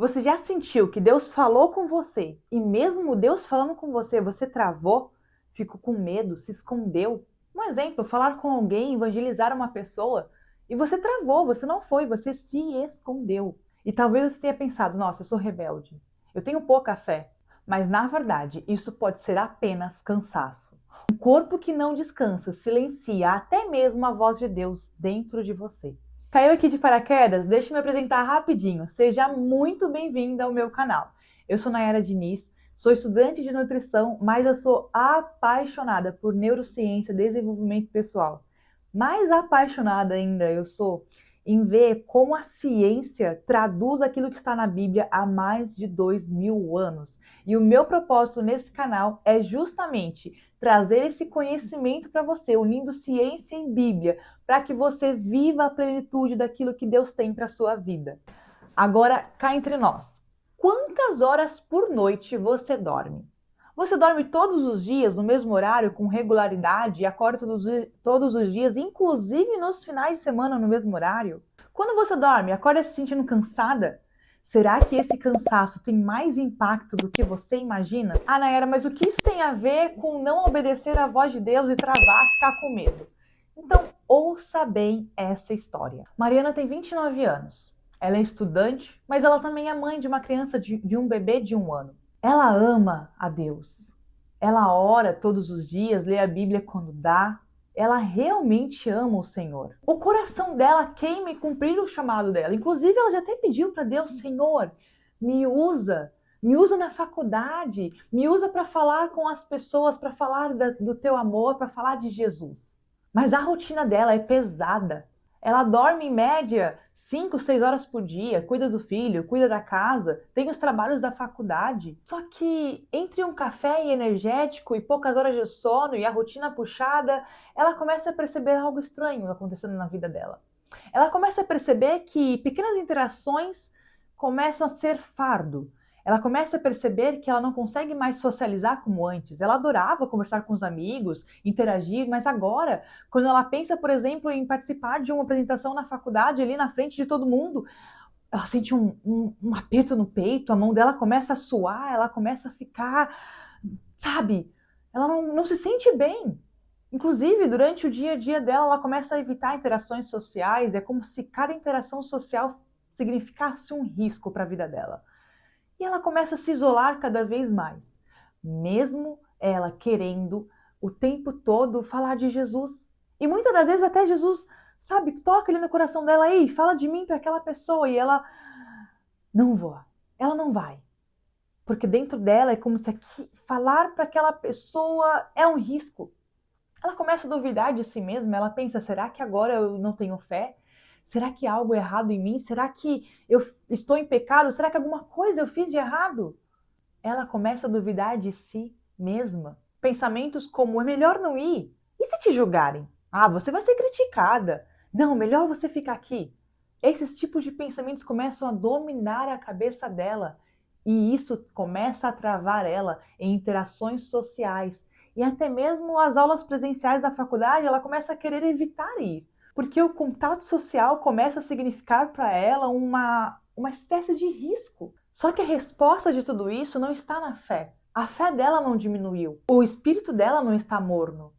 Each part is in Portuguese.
Você já sentiu que Deus falou com você e mesmo Deus falando com você, você travou, ficou com medo, se escondeu? Um exemplo, falar com alguém, evangelizar uma pessoa e você travou, você não foi, você se escondeu. E talvez você tenha pensado, nossa, eu sou rebelde, eu tenho pouca fé. Mas na verdade, isso pode ser apenas cansaço. Um corpo que não descansa silencia até mesmo a voz de Deus dentro de você. Caiu aqui de paraquedas? Deixa eu me apresentar rapidinho. Seja muito bem-vinda ao meu canal. Eu sou Nayara Diniz, sou estudante de nutrição, mas eu sou apaixonada por neurociência e desenvolvimento pessoal. Mais apaixonada ainda eu sou em ver como a ciência traduz aquilo que está na Bíblia há mais de 2000 anos. E o meu propósito nesse canal é justamente trazer esse conhecimento para você, unindo ciência e Bíblia, para que você viva a plenitude daquilo que Deus tem para a sua vida. Agora, cá entre nós, quantas horas por noite você dorme? Você dorme todos os dias no mesmo horário, com regularidade, e acorda todos os dias, inclusive nos finais de semana no mesmo horário? Quando você dorme, acorda se sentindo cansada? Será que esse cansaço tem mais impacto do que você imagina? Ah, Nayara, mas o que isso tem a ver com não obedecer à voz de Deus e travar, ficar com medo? Então, ouça bem essa história. Mariana tem 29 anos. Ela é estudante, mas ela também é mãe de uma criança, de um bebê de 1 ano. Ela ama a Deus. Ela ora todos os dias, lê a Bíblia quando dá. Ela realmente ama o Senhor. O coração dela queima em cumprir o chamado dela. Inclusive, ela já até pediu para Deus, Senhor, me usa na faculdade, me usa para falar com as pessoas, para falar do teu amor, para falar de Jesus. Mas a rotina dela é pesada. Ela dorme em média 5, 6 horas por dia, cuida do filho, cuida da casa, tem os trabalhos da faculdade. Só que entre um café e energético e poucas horas de sono e a rotina puxada, ela começa a perceber algo estranho acontecendo na vida dela. Ela começa a perceber que pequenas interações começam a ser fardo. Ela começa a perceber que ela não consegue mais socializar como antes. Ela adorava conversar com os amigos, interagir, mas agora, quando ela pensa, por exemplo, em participar de uma apresentação na faculdade, ali na frente de todo mundo, ela sente um aperto no peito, a mão dela começa a suar, ela começa a ficar, sabe? Ela não se sente bem. Inclusive, durante o dia a dia dela, ela começa a evitar interações sociais, é como se cada interação social significasse um risco para a vida dela. E ela começa a se isolar cada vez mais, mesmo ela querendo o tempo todo falar de Jesus. E muitas das vezes até Jesus, sabe, toca ali no coração dela, ei, fala de mim para aquela pessoa, e ela não vou, ela não vai. Porque dentro dela é como se falar para aquela pessoa é um risco. Ela começa a duvidar de si mesma, ela pensa, será que agora eu não tenho fé? Será que há algo errado em mim? Será que eu estou em pecado? Será que alguma coisa eu fiz de errado? Ela começa a duvidar de si mesma. Pensamentos como, é melhor não ir. E se te julgarem? Ah, você vai ser criticada. Não, melhor você ficar aqui. Esses tipos de pensamentos começam a dominar a cabeça dela. E isso começa a travar ela em interações sociais. E até mesmo as aulas presenciais da faculdade, ela começa a querer evitar ir. Porque o contato social começa a significar para ela uma espécie de risco. Só que a resposta de tudo isso não está na fé. A fé dela não diminuiu. O espírito dela não está morno.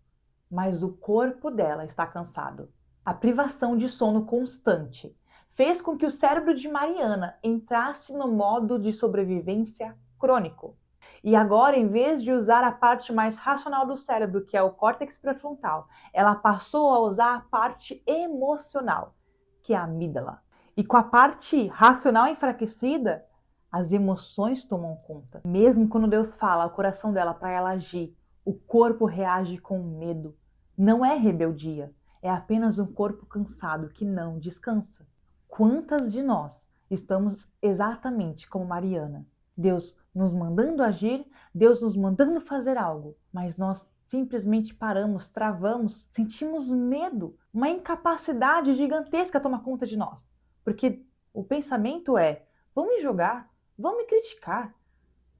Mas o corpo dela está cansado. A privação de sono constante fez com que o cérebro de Mariana entrasse no modo de sobrevivência crônico. E agora, em vez de usar a parte mais racional do cérebro, que é o córtex pré-frontal, ela passou a usar a parte emocional, que é a amígdala. E com a parte racional enfraquecida, as emoções tomam conta. Mesmo quando Deus fala ao coração dela para ela agir, o corpo reage com medo. Não é rebeldia, é apenas um corpo cansado que não descansa. Quantas de nós estamos exatamente como Mariana? Deus nos mandando agir, Deus nos mandando fazer algo, mas nós simplesmente paramos, travamos, sentimos medo, uma incapacidade gigantesca toma conta de nós. Porque o pensamento é, vão me julgar, vão me criticar,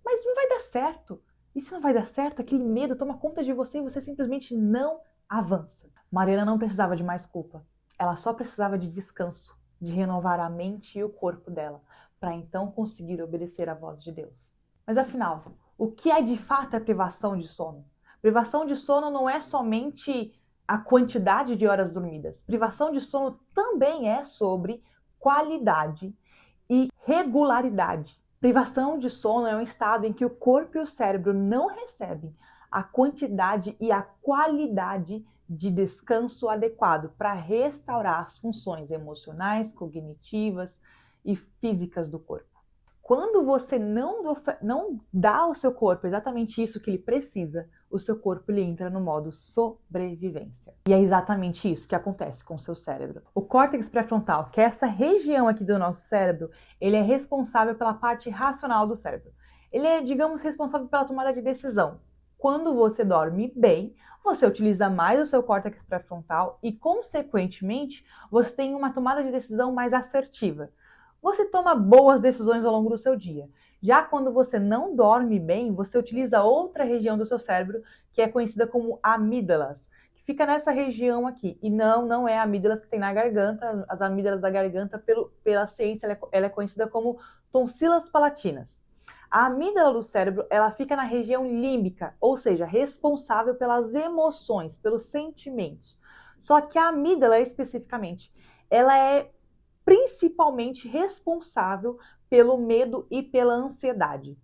mas não vai dar certo. E se não vai dar certo, aquele medo toma conta de você e você simplesmente não avança. Mariana não precisava de mais culpa. Ela só precisava de descanso, de renovar a mente e o corpo dela, para então conseguir obedecer à voz de Deus. Mas afinal, o que é de fato a privação de sono? Privação de sono não é somente a quantidade de horas dormidas. Privação de sono também é sobre qualidade e regularidade. Privação de sono é um estado em que o corpo e o cérebro não recebem a quantidade e a qualidade de descanso adequado para restaurar as funções emocionais, cognitivas e físicas do corpo. Quando você não dá ao seu corpo exatamente isso que ele precisa, o seu corpo ele entra no modo sobrevivência. E é exatamente isso que acontece com o seu cérebro. O córtex pré-frontal, que é essa região aqui do nosso cérebro, ele é responsável pela parte racional do cérebro. Ele é, digamos, responsável pela tomada de decisão. Quando você dorme bem, você utiliza mais o seu córtex pré-frontal e, consequentemente, você tem uma tomada de decisão mais assertiva. Você toma boas decisões ao longo do seu dia. Já quando você não dorme bem, você utiliza outra região do seu cérebro, que é conhecida como amígdalas, que fica nessa região aqui. E não é a amígdalas que tem na garganta. As amígdalas da garganta, pela ciência, ela é conhecida como tonsilas palatinas. A amígdala do cérebro, ela fica na região límbica, ou seja, responsável pelas emoções, pelos sentimentos. Só que a amígdala, especificamente, ela é principalmente responsável pelo medo e pela ansiedade.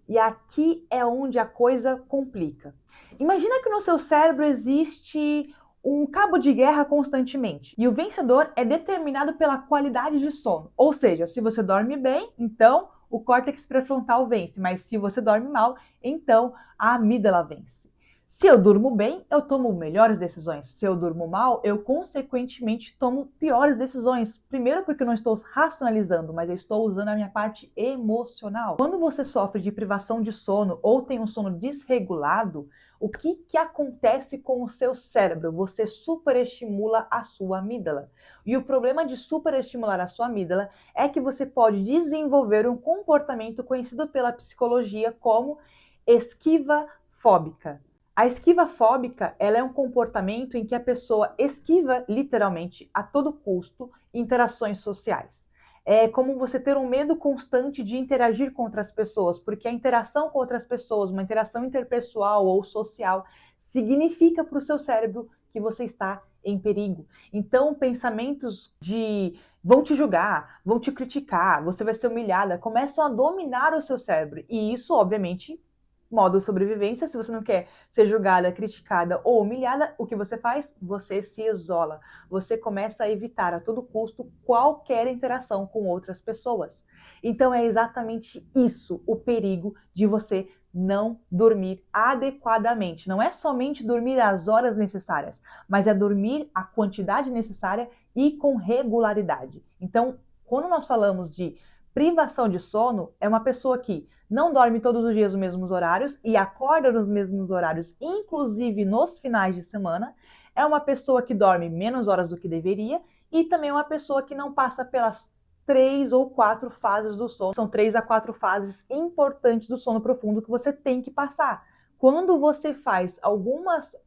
E aqui é onde a coisa complica. Imagina que no seu cérebro existe um cabo de guerra constantemente. E o vencedor é determinado pela qualidade de sono. Ou seja, se você dorme bem, então o córtex pré-frontal vence. Mas se você dorme mal, então a amígdala vence. Se eu durmo bem, eu tomo melhores decisões. Se eu durmo mal, eu consequentemente tomo piores decisões. Primeiro porque eu não estou racionalizando, mas eu estou usando a minha parte emocional. Quando você sofre de privação de sono ou tem um sono desregulado, o que acontece com o seu cérebro? Você superestimula a sua amígdala. E o problema de superestimular a sua amígdala é que você pode desenvolver um comportamento conhecido pela psicologia como esquiva fóbica. A esquiva fóbica, ela é um comportamento em que a pessoa esquiva, literalmente, a todo custo, interações sociais. É como você ter um medo constante de interagir com outras pessoas, porque a interação com outras pessoas, uma interação interpessoal ou social, significa para o seu cérebro que você está em perigo. Então, pensamentos de vão te julgar, vão te criticar, você vai ser humilhada, começam a dominar o seu cérebro. E isso, obviamente, modo sobrevivência. Se você não quer ser julgada, criticada ou humilhada, o que você faz? Você se isola. Você começa a evitar a todo custo qualquer interação com outras pessoas. Então é exatamente isso o perigo de você não dormir adequadamente. Não é somente dormir as horas necessárias, mas é dormir a quantidade necessária e com regularidade. Então, quando nós falamos de privação de sono, é uma pessoa que não dorme todos os dias nos mesmos horários e acorda nos mesmos horários, inclusive nos finais de semana. É uma pessoa que dorme menos horas do que deveria e também é uma pessoa que não passa pelas 3 ou 4 fases do sono. São 3 a 4 fases importantes do sono profundo que você tem que passar. Quando você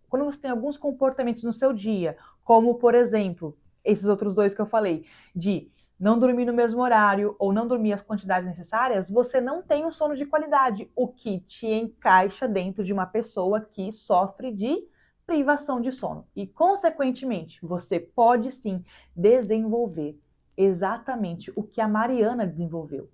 quando você tem alguns comportamentos no seu dia, como por exemplo, esses outros dois que eu falei, de não dormir no mesmo horário ou não dormir as quantidades necessárias, você não tem um sono de qualidade, o que te encaixa dentro de uma pessoa que sofre de privação de sono. E, consequentemente, você pode sim desenvolver exatamente o que a Mariana desenvolveu.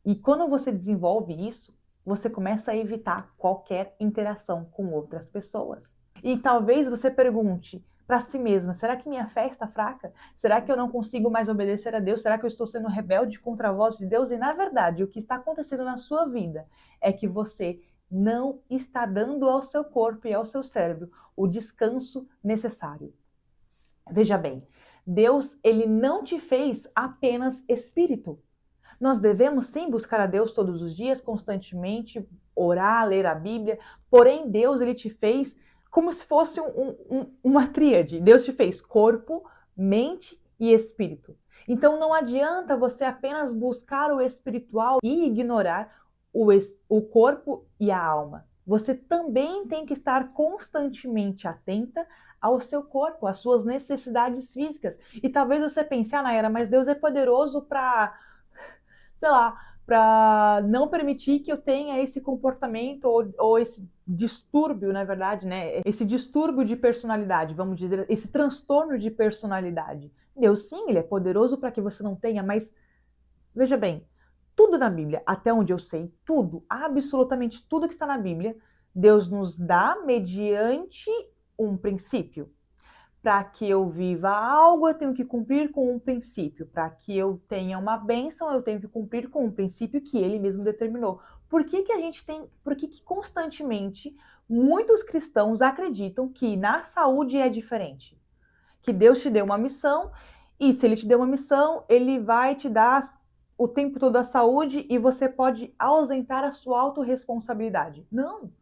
E quando você desenvolve isso, você começa a evitar qualquer interação com outras pessoas. E talvez você pergunte para si mesma, será que minha fé está fraca? Será que eu não consigo mais obedecer a Deus? Será que eu estou sendo rebelde contra a voz de Deus? E na verdade, o que está acontecendo na sua vida é que você não está dando ao seu corpo e ao seu cérebro o descanso necessário. Veja bem, Deus, ele não te fez apenas espírito. Nós devemos sim buscar a Deus todos os dias, constantemente, orar, ler a Bíblia, porém Deus, ele te fez como se fosse uma tríade. Deus te fez corpo, mente e espírito. Então não adianta você apenas buscar o espiritual e ignorar o corpo e a alma. Você também tem que estar constantemente atenta ao seu corpo, às suas necessidades físicas. E talvez você pense, Nayara, mas Deus é poderoso para sei lá, para não permitir que eu tenha esse comportamento ou esse distúrbio, na verdade, né? Esse distúrbio de personalidade, vamos dizer, esse transtorno de personalidade. Deus, sim, ele é poderoso para que você não tenha, mas veja bem, tudo na Bíblia, até onde eu sei, tudo, absolutamente tudo que está na Bíblia, Deus nos dá mediante um princípio. Para que eu viva algo, eu tenho que cumprir com um princípio. Para que eu tenha uma bênção, eu tenho que cumprir com um princípio que ele mesmo determinou. Por que, que a gente tem. Por que, que constantemente muitos cristãos acreditam que na saúde é diferente? Que Deus te deu uma missão, e se ele te deu uma missão, ele vai te dar o tempo todo a saúde e você pode ausentar a sua autorresponsabilidade. Não.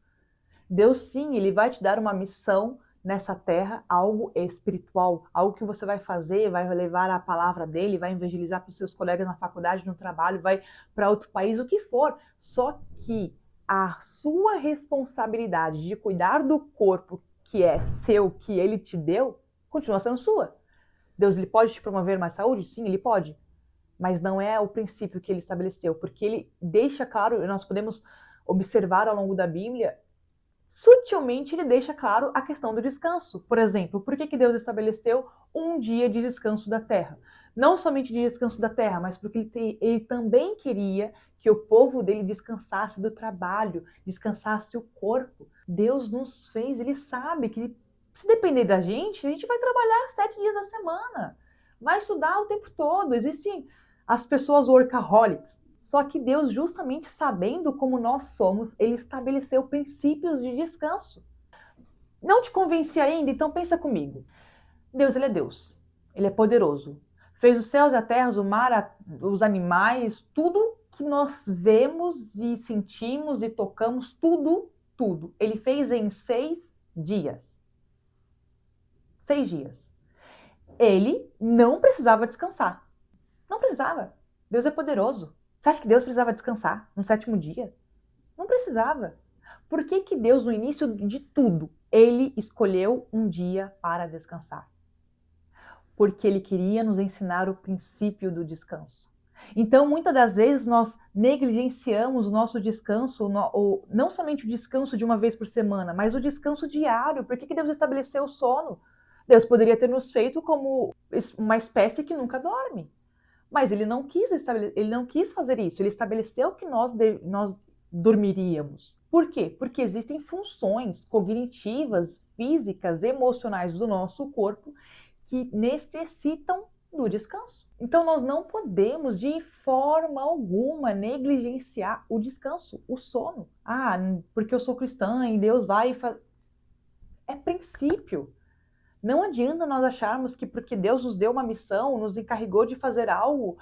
Deus sim, ele vai te dar uma missão nessa terra, algo espiritual, algo que você vai fazer, vai levar a palavra dele, vai evangelizar para os seus colegas na faculdade, no trabalho, vai para outro país, o que for. Só que a sua responsabilidade de cuidar do corpo que é seu, que ele te deu, continua sendo sua. Deus, ele pode te promover mais saúde? Sim, ele pode. Mas não é o princípio que ele estabeleceu, porque ele deixa claro, nós podemos observar ao longo da Bíblia, sutilmente ele deixa claro a questão do descanso. Por exemplo, por que Deus estabeleceu um dia de descanso da terra? Não somente de descanso da terra, mas porque ele também queria que o povo dele descansasse do trabalho, descansasse o corpo. Deus nos fez, ele sabe que se depender da gente, a gente vai trabalhar 7 dias da semana, vai estudar o tempo todo. Existem as pessoas workaholics. Só que Deus, justamente sabendo como nós somos, ele estabeleceu princípios de descanso. Não te convenci ainda? Então pensa comigo. Deus, ele é Deus. Ele é poderoso. Fez os céus e a terra, o mar, os animais, tudo que nós vemos e sentimos e tocamos, tudo, tudo. Ele fez em 6 dias. 6 dias. Ele não precisava descansar. Não precisava. Deus é poderoso. Você acha que Deus precisava descansar no 7º dia? Não precisava. Por que que Deus, no início de tudo, ele escolheu um dia para descansar? Porque ele queria nos ensinar o princípio do descanso. Então, muitas das vezes, nós negligenciamos o nosso descanso, não somente o descanso de uma vez por semana, mas o descanso diário. Por que que Deus estabeleceu o sono? Deus poderia ter nos feito como uma espécie que nunca dorme. Mas ele não quis fazer isso. Ele estabeleceu que nós dormiríamos. Por quê? Porque existem funções cognitivas, físicas, emocionais do nosso corpo que necessitam do descanso. Então nós não podemos de forma alguma negligenciar o descanso, o sono. Ah, porque eu sou cristã e Deus vai fazer. É princípio. Não adianta nós acharmos que porque Deus nos deu uma missão, nos encarregou de fazer algo,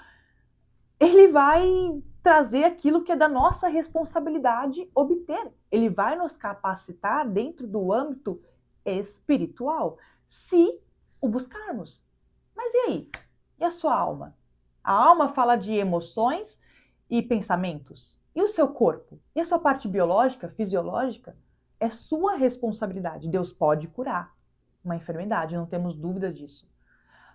ele vai trazer aquilo que é da nossa responsabilidade obter. Ele vai nos capacitar dentro do âmbito espiritual, se o buscarmos. Mas e aí? E a sua alma? A alma fala de emoções e pensamentos. E o seu corpo? E a sua parte biológica, fisiológica? É sua responsabilidade. Deus pode curar uma enfermidade, não temos dúvida disso.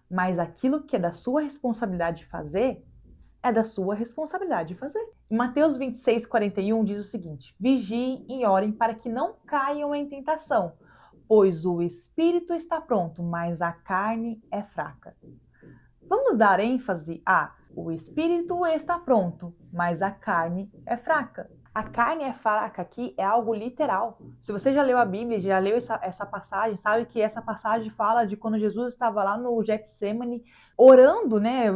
Mas aquilo que é da sua responsabilidade de fazer, é da sua responsabilidade de fazer. Mateus 26:41 diz o seguinte: vigiem e orem para que não caiam em tentação, pois o espírito está pronto, mas a carne é fraca. Vamos dar ênfase a o espírito está pronto, mas a carne é fraca. A carne é fraca aqui é algo literal. Se você já leu a Bíblia, já leu essa passagem, sabe que essa passagem fala de quando Jesus estava lá no Getsemane, orando, né,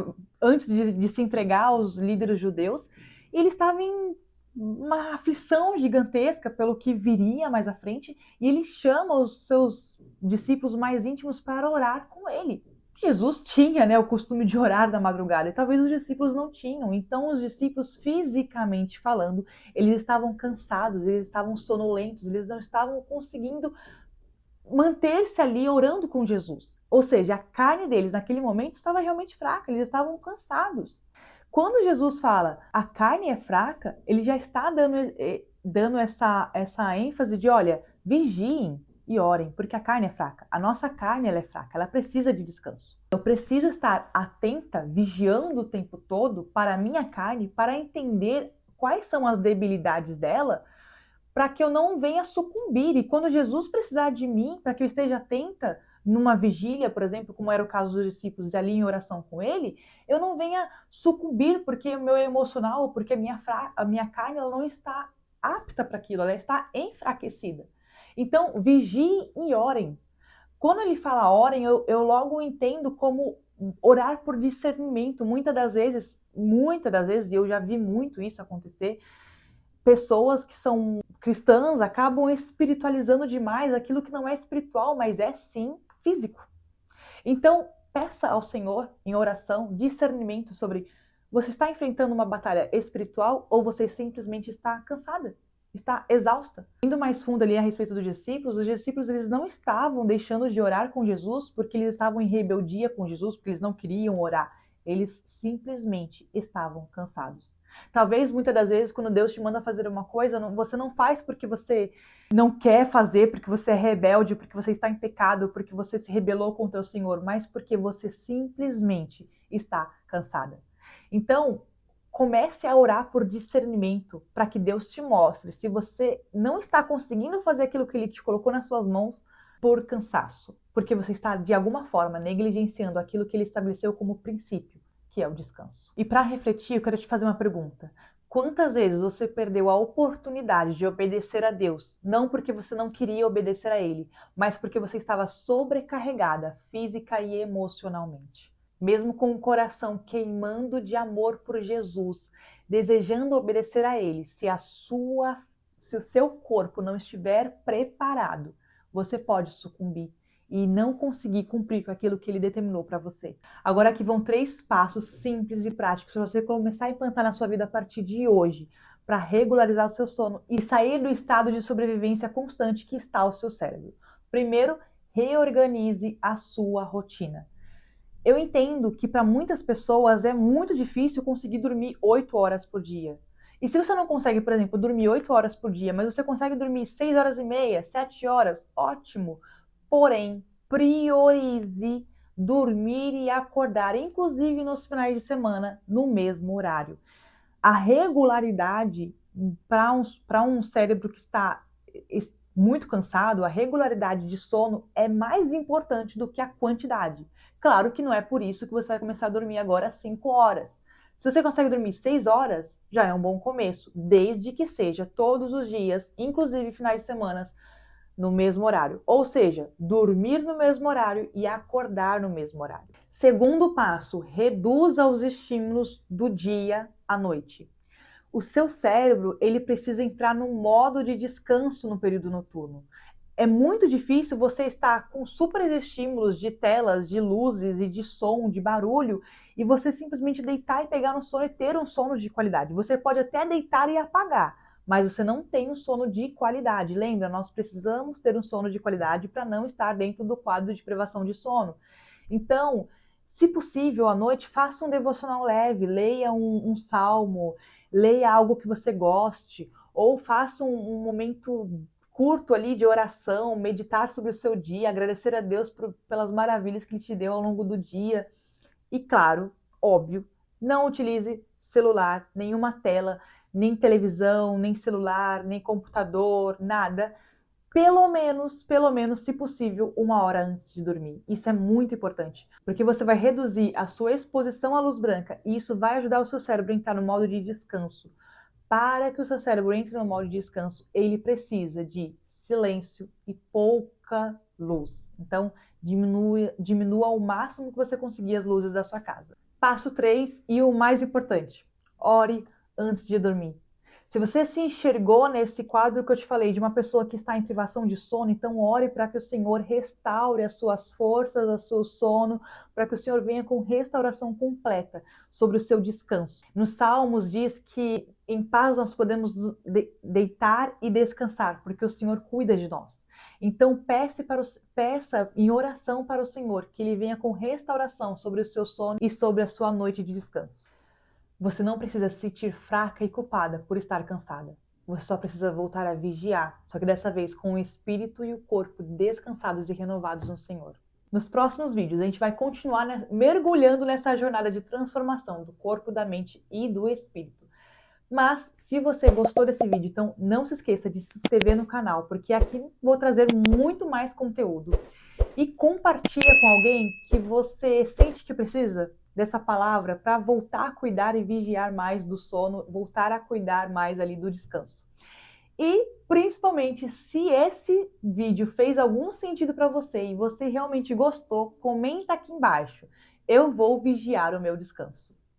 antes de se entregar aos líderes judeus, e ele estava em uma aflição gigantesca pelo que viria mais à frente, e ele chama os seus discípulos mais íntimos para orar com ele. Jesus tinha, né, o costume de orar da madrugada, e talvez os discípulos não tinham. Então, os discípulos, fisicamente falando, eles estavam cansados, eles estavam sonolentos, eles não estavam conseguindo manter-se ali orando com Jesus. Ou seja, a carne deles naquele momento estava realmente fraca, eles estavam cansados. Quando Jesus fala a carne é fraca, ele já está dando essa ênfase de, olha, vigiem, e orem, porque a carne é fraca. A nossa carne ela é fraca, ela precisa de descanso. Eu preciso estar atenta, vigiando o tempo todo para a minha carne, para entender quais são as debilidades dela, para que eu não venha sucumbir. E quando Jesus precisar de mim, para que eu esteja atenta numa vigília, por exemplo, como era o caso dos discípulos, ali em oração com ele, eu não venha sucumbir porque o meu emocional, porque a minha carne ela não está apta para aquilo, ela está enfraquecida. Então, vigiem e orem. Quando ele fala orem, eu logo entendo como orar por discernimento. Muitas das vezes, e eu já vi muito isso acontecer, pessoas que são cristãs acabam espiritualizando demais aquilo que não é espiritual, mas é sim físico. Então, peça ao Senhor em oração discernimento sobre você está enfrentando uma batalha espiritual ou você simplesmente está cansada, está exausta. Indo mais fundo ali a respeito dos discípulos, os discípulos eles não estavam deixando de orar com Jesus porque eles estavam em rebeldia com Jesus, porque eles não queriam orar. Eles simplesmente estavam cansados. Talvez muitas das vezes quando Deus te manda fazer uma coisa, você não faz porque você não quer fazer, porque você é rebelde, porque você está em pecado, porque você se rebelou contra o Senhor, mas porque você simplesmente está cansada. Então, comece a orar por discernimento, para que Deus te mostre se você não está conseguindo fazer aquilo que Ele te colocou nas suas mãos por cansaço, porque você está de alguma forma negligenciando aquilo que Ele estabeleceu como princípio, que é o descanso. E para refletir, eu quero te fazer uma pergunta. Quantas vezes você perdeu a oportunidade de obedecer a Deus, não porque você não queria obedecer a Ele, mas porque você estava sobrecarregada física e emocionalmente? Mesmo com o coração queimando de amor por Jesus, desejando obedecer a Ele, se o seu corpo não estiver preparado, você pode sucumbir e não conseguir cumprir com aquilo que Ele determinou para você. Agora aqui vão 3 passos simples e práticos para você começar a implantar na sua vida a partir de hoje, para regularizar o seu sono e sair do estado de sobrevivência constante que está o seu cérebro. Primeiro, reorganize a sua rotina. Eu entendo que para muitas pessoas é muito difícil conseguir dormir 8 horas por dia. E se você não consegue, por exemplo, dormir 8 horas por dia, mas você consegue dormir 6 horas e meia, 7 horas, ótimo. Porém, priorize dormir e acordar, inclusive nos finais de semana, no mesmo horário. A regularidade para um cérebro que está muito cansado, a regularidade de sono é mais importante do que a quantidade. Claro que não é por isso que você vai começar a dormir agora 5 horas. Se você consegue dormir 6 horas, já é um bom começo, desde que seja todos os dias, inclusive finais de semana, no mesmo horário. Ou seja, dormir no mesmo horário e acordar no mesmo horário. Segundo passo, reduza os estímulos do dia à noite. O seu cérebro, ele precisa entrar num modo de descanso no período noturno. É muito difícil você estar com super estímulos de telas, de luzes e de som, de barulho, e você simplesmente deitar e pegar no sono e ter um sono de qualidade. Você pode até deitar e apagar, mas você não tem um sono de qualidade. Lembra, nós precisamos ter um sono de qualidade para não estar dentro do quadro de privação de sono. Então, se possível, à noite, faça um devocional leve, leia um salmo, leia algo que você goste, ou faça um momento curto ali de oração, meditar sobre o seu dia, agradecer a Deus pelas maravilhas que Ele te deu ao longo do dia. E claro, óbvio, não utilize celular, nenhuma tela, nem televisão, nem celular, nem computador, nada. Pelo menos, se possível, 1 hora antes de dormir. Isso é muito importante, porque você vai reduzir a sua exposição à luz branca e isso vai ajudar o seu cérebro a entrar no modo de descanso. Para que o seu cérebro entre no modo de descanso, ele precisa de silêncio e pouca luz. Então, diminua ao máximo que você conseguir as luzes da sua casa. Passo 3 e o mais importante: ore antes de dormir. Se você se enxergou nesse quadro que eu te falei, de uma pessoa que está em privação de sono, então ore para que o Senhor restaure as suas forças, o seu sono, para que o Senhor venha com restauração completa sobre o seu descanso. Nos Salmos diz que em paz nós podemos deitar e descansar, porque o Senhor cuida de nós. Então peça em oração para o Senhor que Ele venha com restauração sobre o seu sono e sobre a sua noite de descanso. Você não precisa se sentir fraca e culpada por estar cansada. Você só precisa voltar a vigiar, só que dessa vez com o espírito e o corpo descansados e renovados no Senhor. Nos próximos vídeos, a gente vai continuar mergulhando nessa jornada de transformação do corpo, da mente e do espírito. Mas, se você gostou desse vídeo, então não se esqueça de se inscrever no canal, porque aqui vou trazer muito mais conteúdo. E compartilha com alguém que você sente que precisa dessa palavra para voltar a cuidar e vigiar mais do sono, voltar a cuidar mais ali do descanso. E, principalmente, se esse vídeo fez algum sentido para você e você realmente gostou, comenta aqui embaixo. Eu vou vigiar o meu descanso.